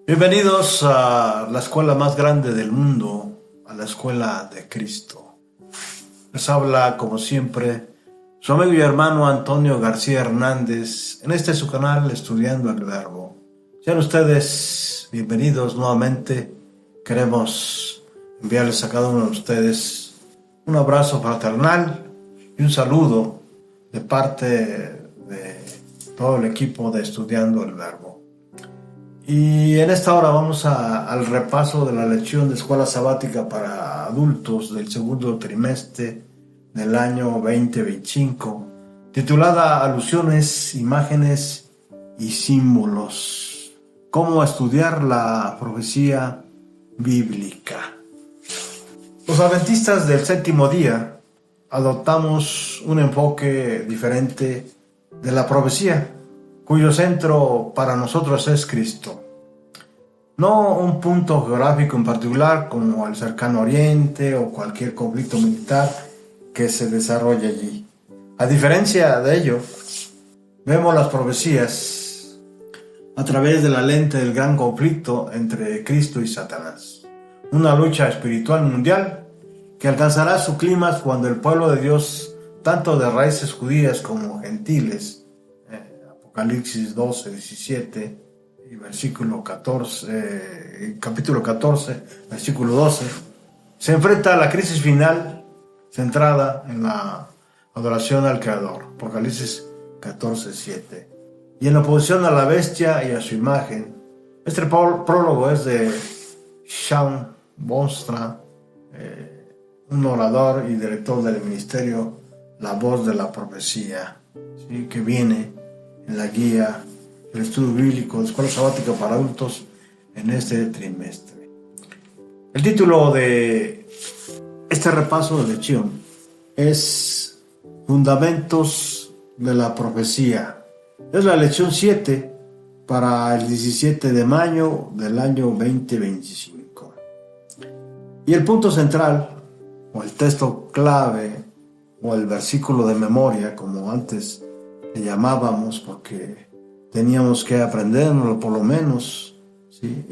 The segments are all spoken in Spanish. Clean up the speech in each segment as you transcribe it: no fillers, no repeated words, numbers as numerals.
Bienvenidos a la escuela más grande del mundo, a la escuela de Cristo. Les habla, como siempre, su amigo y hermano Antonio García Hernández, en este su canal Estudiando el Verbo. Sean ustedes bienvenidos nuevamente. Queremos enviarles a cada uno de ustedes un abrazo fraternal y un saludo de parte de todo el equipo de Estudiando el Verbo. Y en esta hora vamos al repaso de la lección de escuela sabática para adultos del segundo trimestre del año 2025, titulada Alusiones, Imágenes y Símbolos. ¿Cómo estudiar la profecía bíblica? Los adventistas del séptimo día adoptamos un enfoque diferente de la profecía, cuyo centro para nosotros es Cristo. No un punto geográfico en particular como el cercano oriente o cualquier conflicto militar que se desarrolle allí. A diferencia de ello, vemos las profecías a través de la lente del gran conflicto entre Cristo y Satanás. Una lucha espiritual mundial que alcanzará su clímax cuando el pueblo de Dios, tanto de raíces judías como gentiles, Apocalipsis 12, 17 y capítulo 14, versículo 12, se enfrenta a la crisis final centrada en la adoración al Creador, Apocalipsis 14, 7, y en la oposición a la bestia y a su imagen. Este prólogo es de Shawn Bonstra, un orador y director del ministerio La Voz de la Profecía, ¿sí?, que viene en la guía del estudio bíblico de escuela sabática para adultos en este trimestre. El título de este repaso de lección es Fundamentos de la Profecía. Es la lección 7 para el 17 de mayo del año 2025. Y el punto central, o el texto clave, o el versículo de memoria, como antes le llamábamos, porque teníamos que aprenderlo por lo menos, ¿sí?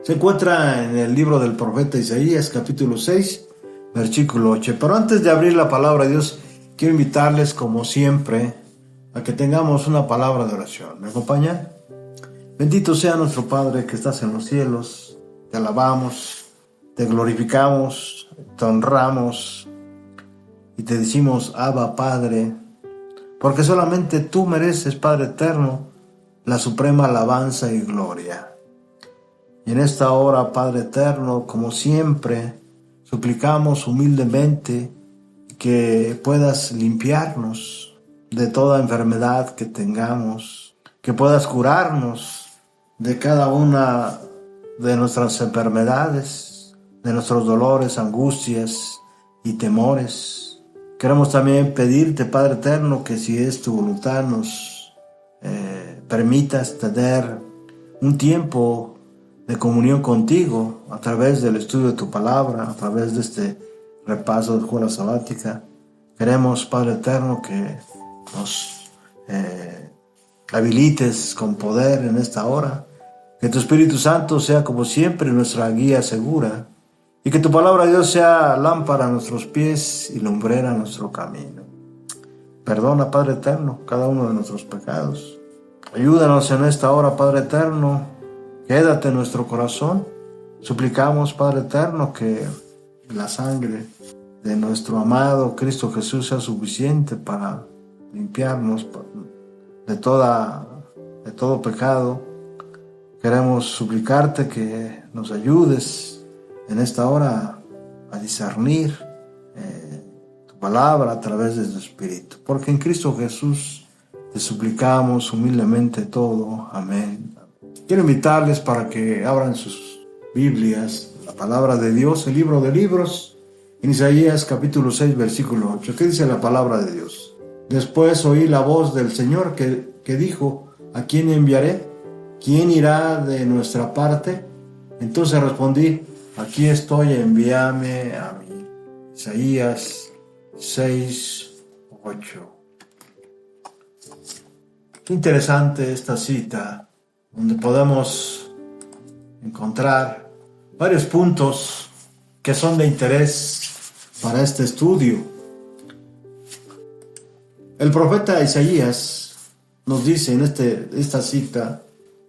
Se encuentra en el libro del profeta Isaías, capítulo 6, versículo 8. Pero antes de abrir la palabra de Dios, quiero invitarles, como siempre, a que tengamos una palabra de oración. ¿Me acompañan? Bendito sea nuestro Padre que estás en los cielos. Te alabamos, te glorificamos, te honramos y te decimos, Abba, Padre, porque solamente tú mereces, Padre eterno, la suprema alabanza y gloria. Y en esta hora, Padre eterno, como siempre, suplicamos humildemente que puedas limpiarnos de toda enfermedad que tengamos, que puedas curarnos de cada una de nuestras enfermedades, de nuestros dolores, angustias y temores. Queremos también pedirte, Padre eterno, que si es tu voluntad nos permitas tener un tiempo de comunión contigo a través del estudio de tu palabra, a través de este repaso de escuela sabática. Queremos, Padre eterno, que nos habilites con poder en esta hora, que tu Espíritu Santo sea como siempre nuestra guía segura, y que tu palabra, Dios, sea lámpara a nuestros pies y lumbrera a nuestro camino. Perdona, Padre eterno, cada uno de nuestros pecados. Ayúdanos en esta hora, Padre eterno. Quédate en nuestro corazón. Suplicamos, Padre eterno, que la sangre de nuestro amado Cristo Jesús sea suficiente para limpiarnos de todo pecado. Queremos suplicarte que nos ayudes en esta hora a discernir tu palabra a través de tu Espíritu, porque en Cristo Jesús te suplicamos humildemente todo. Amén. Quiero invitarles para que abran sus Biblias, la palabra de Dios, el libro de libros, en Isaías capítulo 6, versículo 8. ¿Qué dice la palabra de Dios? Después oí la voz del Señor que dijo, ¿a quién enviaré? ¿Quién irá de nuestra parte? Entonces respondí, aquí estoy, envíame a mí. Isaías 6, 8. Qué interesante esta cita donde podemos encontrar varios puntos que son de interés para este estudio. El profeta Isaías nos dice en esta cita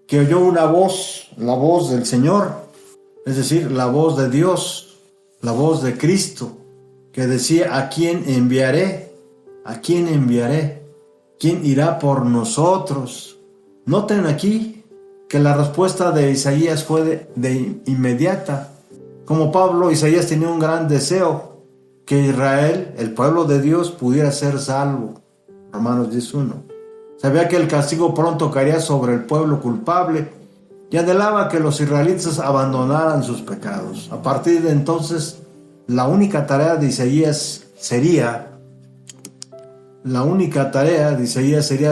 que oyó una voz, la voz del Señor, es decir, la voz de Dios, la voz de Cristo, que decía: ¿a quién enviaré? ¿A quién enviaré? ¿Quién irá por nosotros? Noten aquí que la respuesta de Isaías fue de inmediata. Como Pablo, Isaías tenía un gran deseo que Israel, el pueblo de Dios, pudiera ser salvo. Romanos 10:1. Sabía que el castigo pronto caería sobre el pueblo culpable y anhelaba que los israelitas abandonaran sus pecados. A partir de entonces, la única tarea de Isaías sería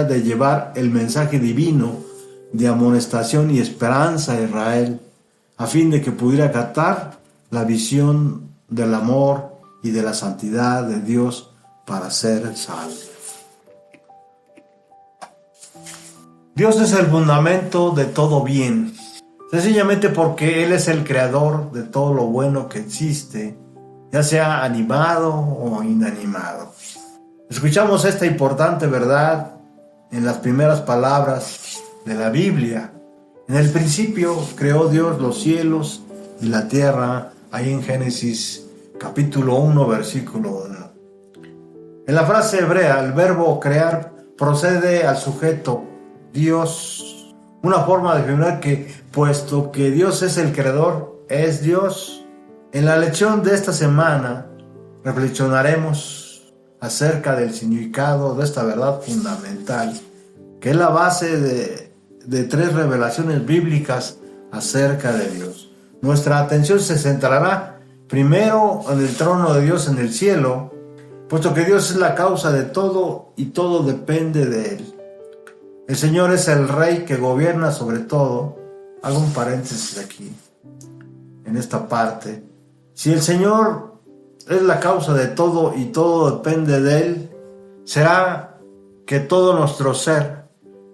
de llevar el mensaje divino de amonestación y esperanza a Israel, a fin de que pudiera captar la visión del amor y de la santidad de Dios para ser salvo. Dios es el fundamento de todo bien, sencillamente porque Él es el creador de todo lo bueno que existe, ya sea animado o inanimado. Escuchamos esta importante verdad en las primeras palabras de la Biblia. En el principio creó Dios los cielos y la tierra, ahí en Génesis capítulo 1, versículo 1. En la frase hebrea, el verbo crear procede al sujeto Dios, una forma de afirmar que, puesto que Dios es el creador, es Dios. En la lección de esta semana reflexionaremos acerca del significado de esta verdad fundamental, que es la base de 3 revelaciones bíblicas acerca de Dios. Nuestra atención se centrará primero en el trono de Dios en el cielo, puesto que Dios es la causa de todo y todo depende de Él. El Señor es el Rey que gobierna sobre todo. Hago un paréntesis aquí, en esta parte. Si el Señor es la causa de todo y todo depende de Él, ¿será que todo nuestro ser,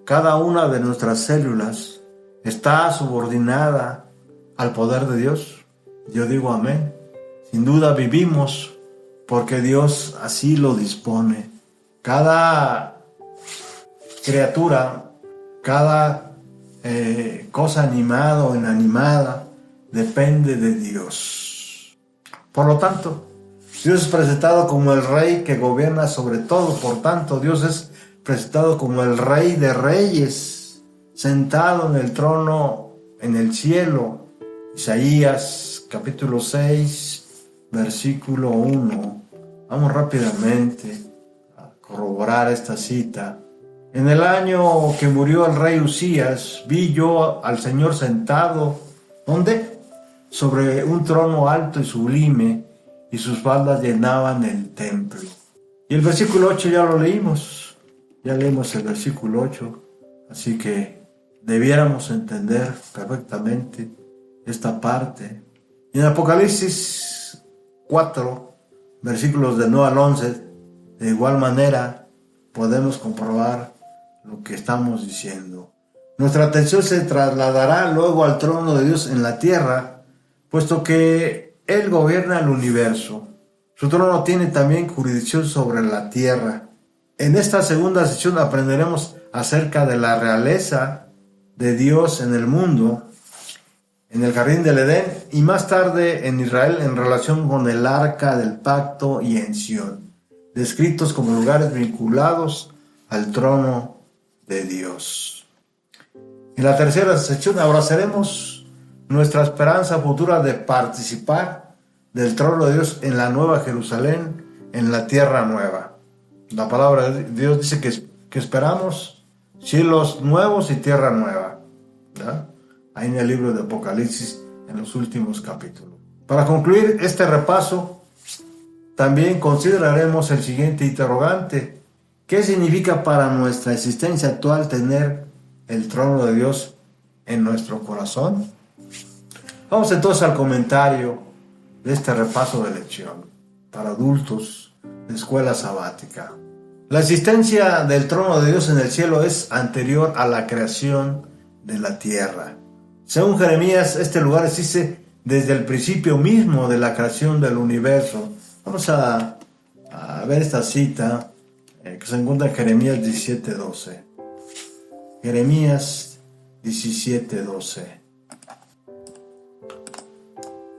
cada una de nuestras células, está subordinada al poder de Dios? Yo digo amén. Sin duda vivimos porque Dios así lo dispone. Cada criatura, cada cosa animada o inanimada depende de Dios. Por lo tanto, Dios es presentado como el Rey que gobierna sobre todo. Por tanto, Dios es presentado como el Rey de Reyes, sentado en el trono en el cielo. Isaías capítulo 6, versículo 1. Vamos rápidamente a corroborar esta cita. En el año que murió el rey Usías, vi yo al Señor sentado, ¿dónde? Sobre un trono alto y sublime, y sus faldas llenaban el templo. Y el versículo 8 ya lo leímos, ya leímos el versículo 8, así que debiéramos entender perfectamente esta parte. Y en Apocalipsis 4, versículos del 9 al 11, de igual manera podemos comprobar lo que estamos diciendo. Nuestra atención se trasladará luego al trono de Dios en la tierra, puesto que Él gobierna el universo. Su trono tiene también jurisdicción sobre la tierra. En esta segunda sesión aprenderemos acerca de la realeza de Dios en el mundo, en el jardín del Edén y más tarde en Israel en relación con el arca del pacto y en Sión, descritos como lugares vinculados al trono de Dios. En la tercera sección abrazaremos nuestra esperanza futura de participar del trono de Dios en la nueva Jerusalén, en la tierra nueva. La palabra de Dios dice que esperamos cielos nuevos y tierra nueva, ¿verdad? Ahí en el libro de Apocalipsis, en los últimos capítulos. Para concluir este repaso, también consideraremos el siguiente interrogante: ¿qué significa para nuestra existencia actual tener el trono de Dios en nuestro corazón? Vamos entonces al comentario de este repaso de lección para adultos de escuela sabática. La existencia del trono de Dios en el cielo es anterior a la creación de la tierra. Según Jeremías, este lugar existe desde el principio mismo de la creación del universo. Vamos a ver esta cita que se encuentra en Jeremías 17:12. Jeremías 17:12.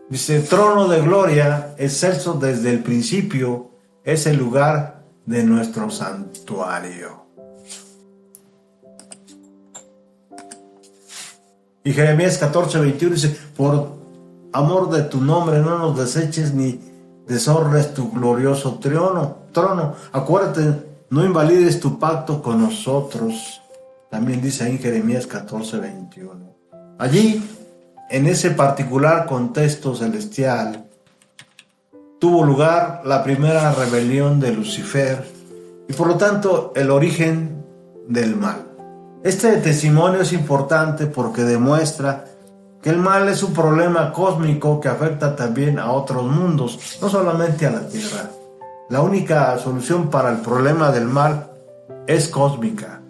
Dice: trono de gloria, excelso desde el principio, es el lugar de nuestro santuario. Y Jeremías 14:21 dice: por amor de tu nombre no nos deseches ni deshonres tu glorioso trono. Acuérdate, no invalides tu pacto con nosotros. También dice ahí en Jeremías 14:21. Allí, en ese particular contexto celestial, tuvo lugar la primera rebelión de Lucifer y por lo tanto el origen del mal. Este testimonio es importante porque demuestra que el mal es un problema cósmico que afecta también a otros mundos, no solamente a la tierra. La única solución para el problema del mal es cósmica,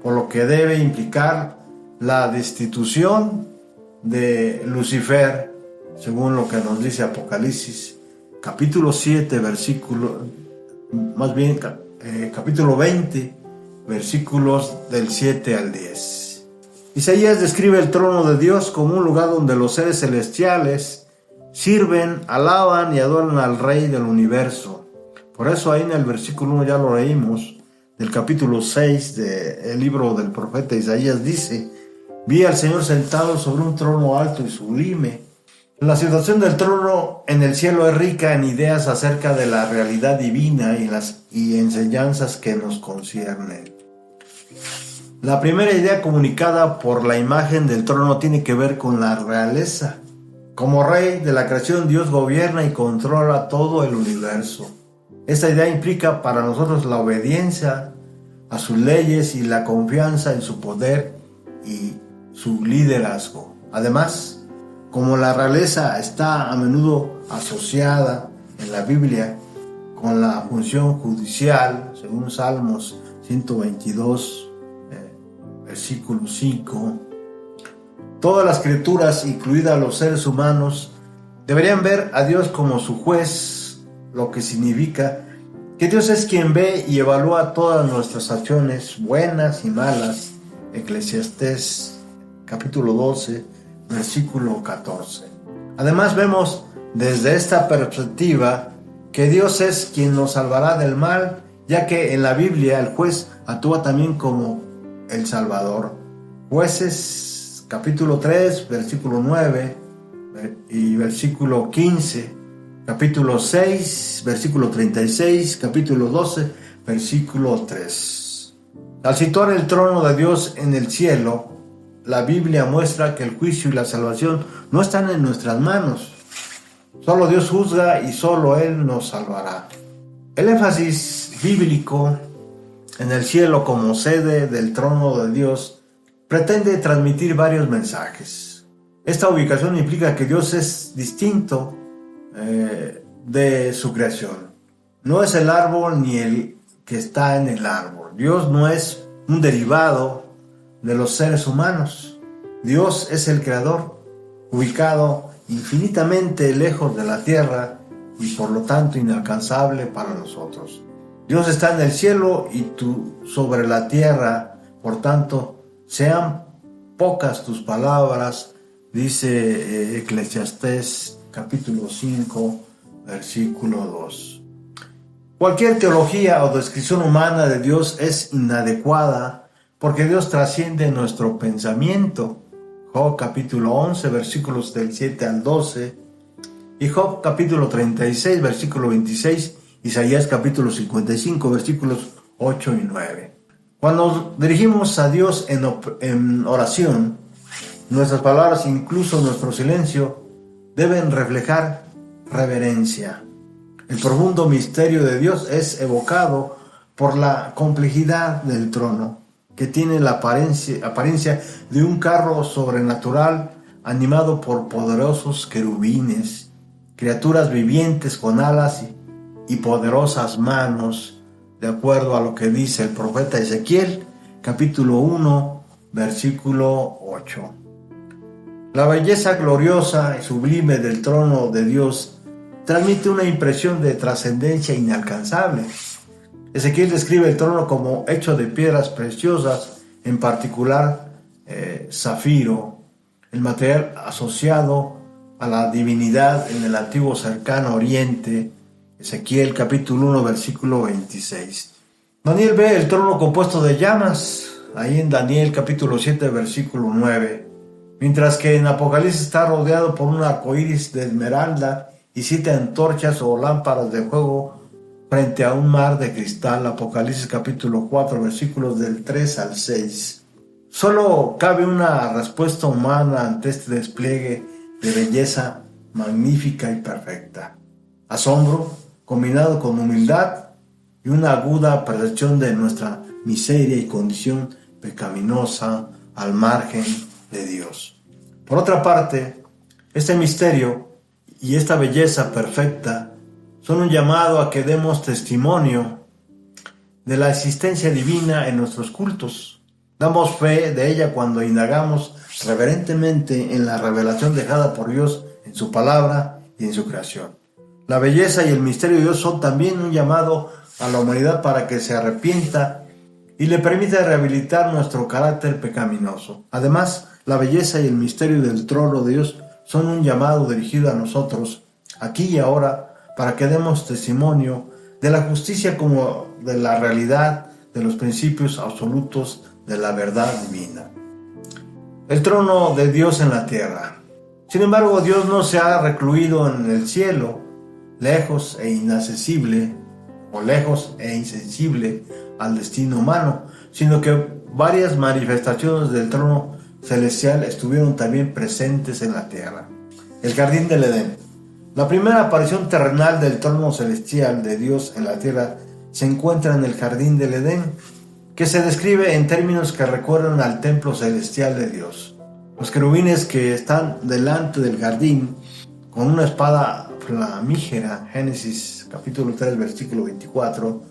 por lo que debe implicar la destitución de Lucifer, según lo que nos dice Apocalipsis, capítulo 7, capítulo 20, versículos del 7 al 10. Isaías describe el trono de Dios como un lugar donde los seres celestiales sirven, alaban y adoran al Rey del universo. Por eso ahí en el versículo 1 ya lo leímos, del capítulo 6 del libro del profeta Isaías, dice: vi al Señor sentado sobre un trono alto y sublime. La situación del trono en el cielo es rica en ideas acerca de la realidad divina y enseñanzas que nos conciernen. La primera idea comunicada por la imagen del trono tiene que ver con la realeza. Como rey de la creación, Dios gobierna y controla todo el universo. Esta idea implica para nosotros la obediencia a sus leyes y la confianza en su poder y su liderazgo. Además, como la realeza está a menudo asociada en la Biblia con la función judicial, según Salmos 122, versículo 5, todas las criaturas, incluidas los seres humanos, deberían ver a Dios como su juez, lo que significa que Dios es quien ve y evalúa todas nuestras acciones, buenas y malas. Eclesiastés capítulo 12, versículo 14. Además vemos desde esta perspectiva que Dios es quien nos salvará del mal, ya que en la Biblia el juez actúa también como el Salvador. Jueces capítulo 3, versículo 9 y versículo 15, capítulo 6, versículo 36, capítulo 12, versículo 3. Al situar el trono de Dios en el cielo, la Biblia muestra que el juicio y la salvación no están en nuestras manos. Solo Dios juzga y solo Él nos salvará. El énfasis bíblico en el cielo como sede del trono de Dios pretende transmitir varios mensajes. Esta ubicación implica que Dios es distinto de su creación. No es el árbol ni el que está en el árbol. Dios no es un derivado de los seres humanos. Dios es el creador, ubicado infinitamente lejos de la tierra y por lo tanto inalcanzable para nosotros. Dios está en el cielo y tú sobre la tierra, por tanto, sean pocas tus palabras, dice Eclesiastés capítulo 5, versículo 2. Cualquier teología o descripción humana de Dios es inadecuada porque Dios trasciende nuestro pensamiento. Job capítulo 11, versículos del 7 al 12, y Job capítulo 36, versículo 26, Isaías capítulo 55, versículos 8 y 9. Cuando nos dirigimos a Dios en oración, nuestras palabras, incluso nuestro silencio, deben reflejar reverencia. El profundo misterio de Dios es evocado por la complejidad del trono, que tiene la apariencia de un carro sobrenatural animado por poderosos querubines, criaturas vivientes con alas y poderosas manos, de acuerdo a lo que dice el profeta Ezequiel, capítulo 1, versículo 8. La belleza gloriosa y sublime del trono de Dios transmite una impresión de trascendencia inalcanzable. Ezequiel describe el trono como hecho de piedras preciosas, en particular zafiro, el material asociado a la divinidad en el antiguo cercano oriente. Ezequiel capítulo 1 versículo 26. Daniel ve el trono compuesto de llamas, ahí en Daniel capítulo 7 versículo 9, mientras que en Apocalipsis está rodeado por un arcoíris de esmeralda y 7 antorchas o lámparas de fuego frente a un mar de cristal. Apocalipsis capítulo 4 versículos del 3 al 6. Solo cabe una respuesta humana ante este despliegue de belleza magnífica y perfecta: asombro combinado con humildad y una aguda percepción de nuestra miseria y condición pecaminosa al margen de Dios. Por otra parte, este misterio y esta belleza perfecta son un llamado a que demos testimonio de la existencia divina en nuestros cultos. Damos fe de ella cuando indagamos reverentemente en la revelación dejada por Dios en su palabra y en su creación. La belleza y el misterio de Dios son también un llamado a la humanidad para que se arrepienta y le permita rehabilitar nuestro carácter pecaminoso. Además, la belleza y el misterio del trono de Dios son un llamado dirigido a nosotros, aquí y ahora, para que demos testimonio de la justicia como de la realidad, de los principios absolutos de la verdad divina. El trono de Dios en la tierra. Sin embargo, Dios no se ha recluido en el cielo, lejos e inaccesible, o lejos e insensible al destino humano, sino que varias manifestaciones del trono celestial estuvieron también presentes en la tierra. El jardín del Edén. La primera aparición terrenal del trono celestial de Dios en la tierra se encuentra en el jardín del Edén, que se describe en términos que recuerdan al templo celestial de Dios. Los querubines que están delante del jardín con una espada flamígera, Génesis capítulo 3 versículo 24,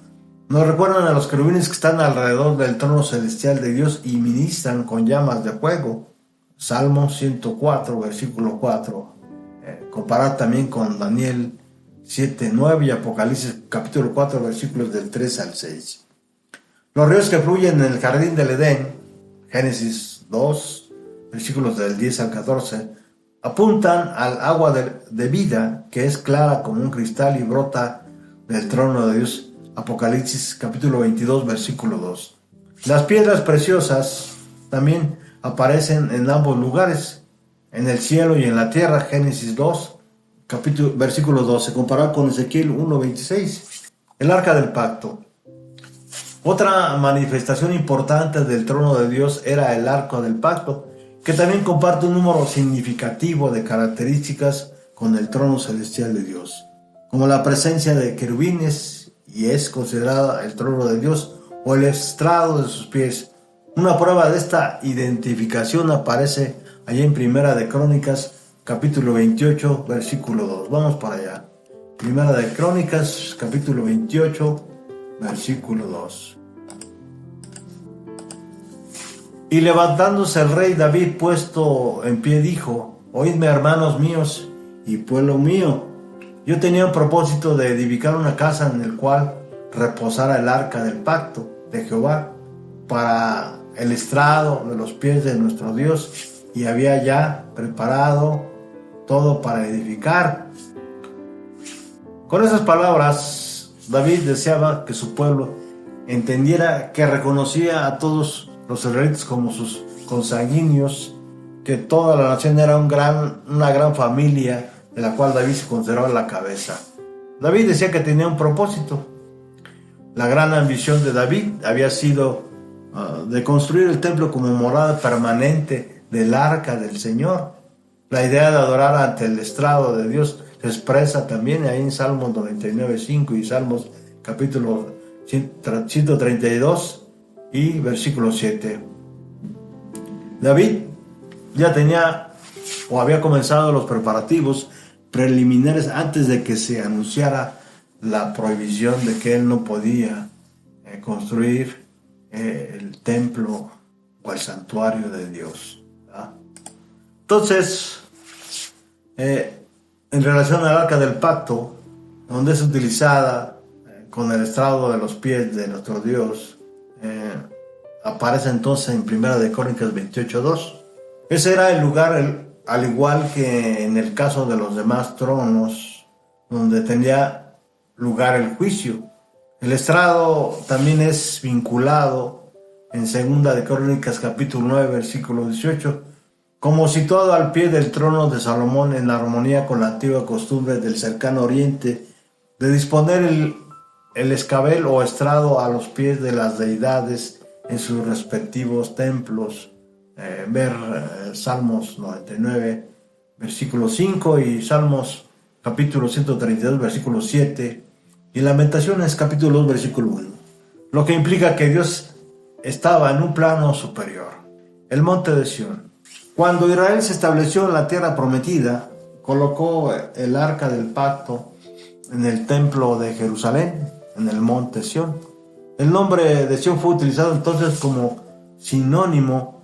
nos recuerdan a los querubines que están alrededor del trono celestial de Dios y ministran con llamas de fuego. Salmo 104 versículo 4, comparado también con Daniel 7, 9 y Apocalipsis capítulo 4 versículos del 3 al 6. Los ríos que fluyen en el jardín del Edén, Génesis 2 versículos del 10 al 14, apuntan al agua de vida que es clara como un cristal y brota del trono de Dios. Apocalipsis capítulo 22 versículo 2. Las piedras preciosas también aparecen en ambos lugares, en el cielo y en la tierra. Génesis 2 versículo 12, comparado con Ezequiel 1:26. El arca del pacto. Otra manifestación importante del trono de Dios era el arca del pacto, que también comparte un número significativo de características con el trono celestial de Dios, como la presencia de querubines, y es considerada el trono de Dios, o el estrado de sus pies. Una prueba de esta identificación aparece allá en Primera de Crónicas, capítulo 28, versículo 2. Vamos para allá. Primera de Crónicas, capítulo 28, versículo 2. Y levantándose el rey David puesto en pie dijo: oídme, hermanos míos y pueblo mío, yo tenía un propósito de edificar una casa en el cual reposara el arca del pacto de Jehová para el estrado de los pies de nuestro Dios, y había ya preparado todo para edificar. Con esas palabras, David deseaba que su pueblo entendiera que reconocía a todos los israelitas como sus consanguíneos, que toda la nación era una gran familia de la cual David se consideraba la cabeza. David decía que tenía un propósito. La gran ambición de David había sido de construir el templo como morada permanente del arca del Señor. La idea de adorar ante el estrado de Dios se expresa también ahí en Salmos 99:5 y Salmos capítulo 132 y versículo 7. David ya tenía o había comenzado los preparativos preliminares antes de que se anunciara la prohibición de que él no podía construir el templo o el santuario de Dios. ¿Verdad? Entonces, en relación al arca del pacto, donde es utilizada con el estrado de los pies de nuestro Dios, aparece entonces en 1 de Crónicas 28:2. Ese era el lugar, al igual que en el caso de los demás tronos, donde tenía lugar el juicio. El estrado también es vinculado en 2 de Crónicas capítulo 9, versículo 18, como situado al pie del trono de Salomón en armonía con la antigua costumbre del cercano oriente de disponer el escabel o estrado a los pies de las deidades en sus respectivos templos. Ver Salmos 99, versículo 5 y Salmos capítulo 132, versículo 7 y Lamentaciones capítulo 2, versículo 1. Lo que implica que Dios estaba en un plano superior. El monte de Sión. Cuando Israel se estableció en la tierra prometida, colocó el arca del pacto en el templo de Jerusalén, en el monte Sión. El nombre de Sión fue utilizado entonces como sinónimo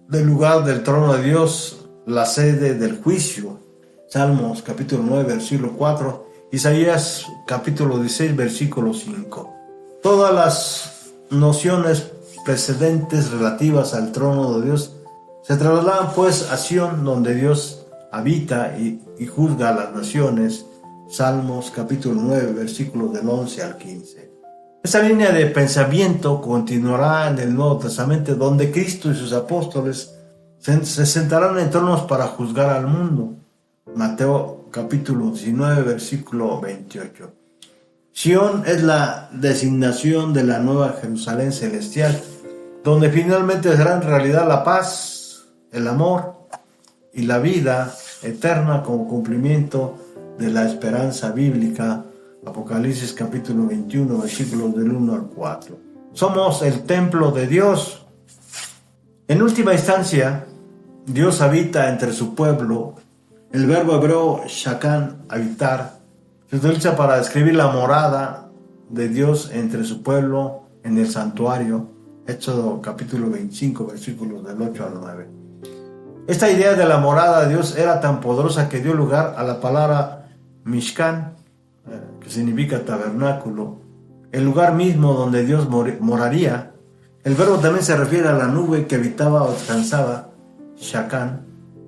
del lugar del trono de Dios, la sede del juicio. Salmos capítulo 9, versículo 4, Isaías capítulo 16, versículo 5. Todas las nociones precedentes relativas al trono de Dios se trasladan pues a Sión, donde Dios habita y juzga a las naciones. Salmos capítulo 9, versículos del 11 al 15. Esa línea de pensamiento continuará en el Nuevo Testamento, donde Cristo y sus apóstoles se sentarán en tronos para juzgar al mundo. Mateo capítulo 19, versículo 28. Sión es la designación de la nueva Jerusalén celestial, donde finalmente será en realidad la paz, el amor y la vida eterna como cumplimiento de la esperanza bíblica. Apocalipsis capítulo 21, versículos del 1 al 4. Somos el templo de Dios. En última instancia, Dios habita entre su pueblo. El verbo hebreo shakan, habitar, se utiliza para describir la morada de Dios entre su pueblo en el santuario. Éxodo capítulo 25, versículos del 8 al 9. Esta idea de la morada de Dios era tan poderosa que dio lugar a la palabra Mishkan, que significa tabernáculo, el lugar mismo donde Dios moraría. El verbo también se refiere a la nube que habitaba o descansaba, shakan,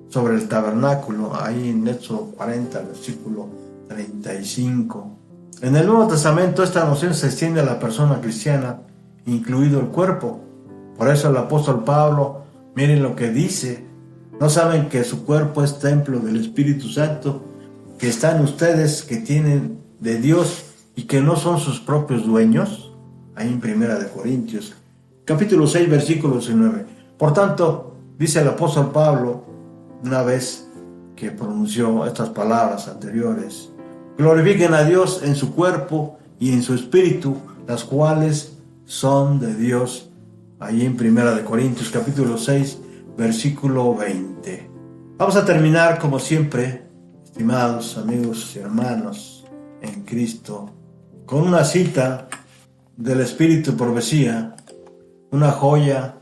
sobre el tabernáculo, ahí en Éxodo 40, versículo 35. En el Nuevo Testamento esta noción se extiende a la persona cristiana, incluido el cuerpo. Por eso el apóstol Pablo, miren lo que dice: ¿no saben que su cuerpo es templo del Espíritu Santo, que está en ustedes, que tienen de Dios y que no son sus propios dueños? Ahí en 1 Corintios capítulo 6, versículo 19. Por tanto, dice el apóstol Pablo, una vez que pronunció estas palabras anteriores: glorifiquen a Dios en su cuerpo y en su espíritu, las cuales son de Dios. Ahí en 1 Corintios capítulo 6, versículo 20. Vamos a terminar como siempre, estimados amigos y hermanos en Cristo, con una cita del Espíritu Profecía, una joya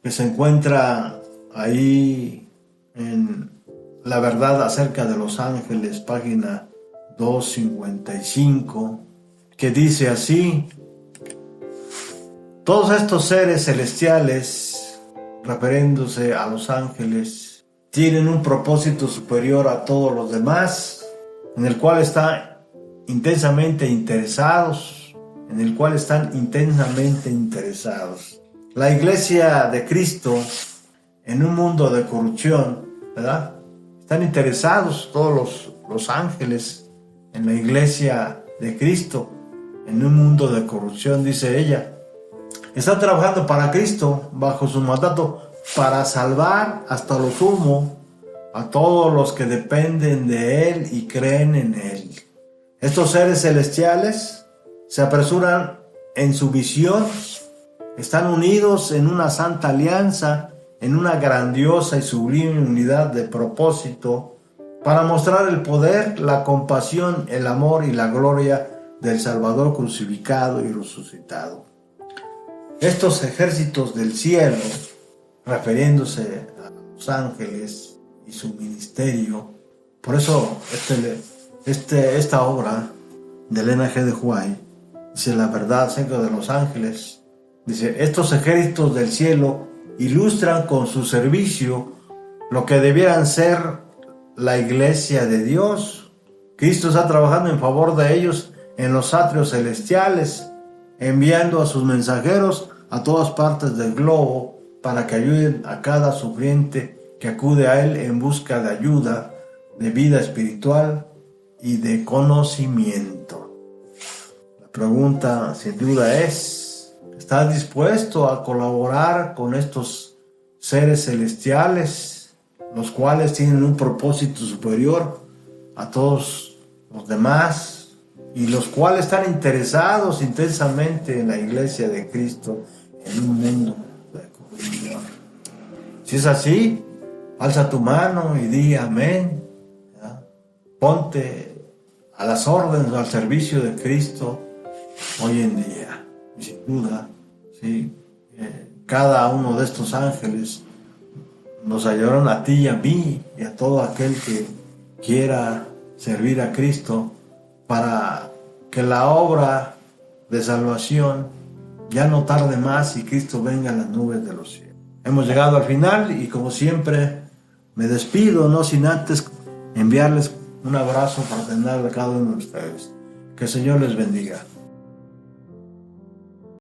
que se encuentra ahí en La Verdad acerca de los ángeles, página 255, que dice así: todos estos seres celestiales, refiriéndose a los ángeles, tienen un propósito superior a todos los demás, en el cual están intensamente interesados, La iglesia de Cristo, en un mundo de corrupción, ¿verdad? Están interesados todos los ángeles en la iglesia de Cristo, en un mundo de corrupción, dice ella. Están trabajando para Cristo, bajo su mandato, para salvar hasta lo sumo a todos los que dependen de Él y creen en Él. Estos seres celestiales se apresuran en su visión, están unidos en una santa alianza, en una grandiosa y sublime unidad de propósito, para mostrar el poder, la compasión, el amor y la gloria del Salvador crucificado y resucitado. Estos ejércitos del cielo refiriéndose a los ángeles y su ministerio. Por eso esta obra de Elena G. de White dice: la verdad acerca de los ángeles. Dice: estos ejércitos del cielo ilustran con su servicio lo que debieran ser la iglesia de Dios. Cristo está trabajando en favor de ellos en los atrios celestiales, enviando a sus mensajeros a todas partes del globo para que ayuden a cada sufriente que acude a Él en busca de ayuda, de vida espiritual y de conocimiento. La pregunta sin duda es: ¿estás dispuesto a colaborar con estos seres celestiales, los cuales tienen un propósito superior a todos los demás y los cuales están interesados intensamente en la iglesia de Cristo en un mundo de corrupción? Si es así, alza tu mano y di amén. ¿Ya? Ponte a las órdenes, al servicio de Cristo hoy en día. Y sin duda, ¿sí? Cada uno de estos ángeles nos ayudarán a ti y a mí y a todo aquel que quiera servir a Cristo, para que la obra de salvación ya no tarde más y Cristo venga en las nubes de los cielos. Hemos llegado al final y, como siempre, me despido, no sin antes enviarles un abrazo fraternal a cada uno de ustedes. Que el Señor les bendiga.